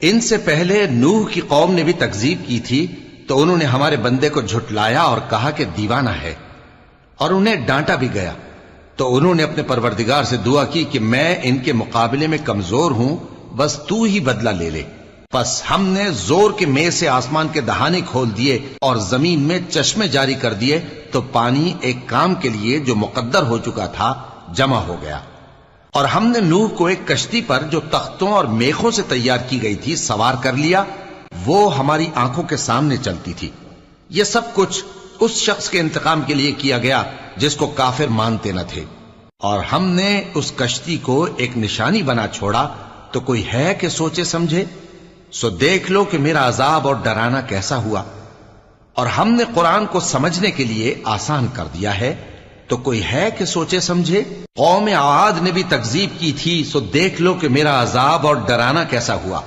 ان سے پہلے نوح کی قوم نے بھی تکذیب کی تھی تو انہوں نے ہمارے بندے کو جھٹلایا اور کہا کہ دیوانہ ہے، اور انہیں ڈانٹا بھی گیا۔ تو انہوں نے اپنے پروردگار سے دعا کی کہ میں ان کے مقابلے میں کمزور ہوں، بس تو ہی بدلہ لے لے۔ پس ہم نے زور کے مے سے آسمان کے دہانے کھول دیے اور زمین میں چشمے جاری کر دیے، تو پانی ایک کام کے لیے جو مقدر ہو چکا تھا جمع ہو گیا۔ اور ہم نے نوح کو ایک کشتی پر جو تختوں اور میخوں سے تیار کی گئی تھی سوار کر لیا، وہ ہماری آنکھوں کے سامنے چلتی تھی۔ یہ سب کچھ اس شخص کے انتقام کے لیے کیا گیا جس کو کافر مانتے نہ تھے۔ اور ہم نے اس کشتی کو ایک نشانی بنا چھوڑا، تو کوئی ہے کہ سوچے سمجھے؟ سو دیکھ لو کہ میرا عذاب اور ڈرانا کیسا ہوا۔ اور ہم نے قرآن کو سمجھنے کے لیے آسان کر دیا ہے، تو کوئی ہے کہ سوچے سمجھے؟ قوم عاد نے بھی تکذیب کی تھی، سو دیکھ لو کہ میرا عذاب اور ڈرانا کیسا ہوا۔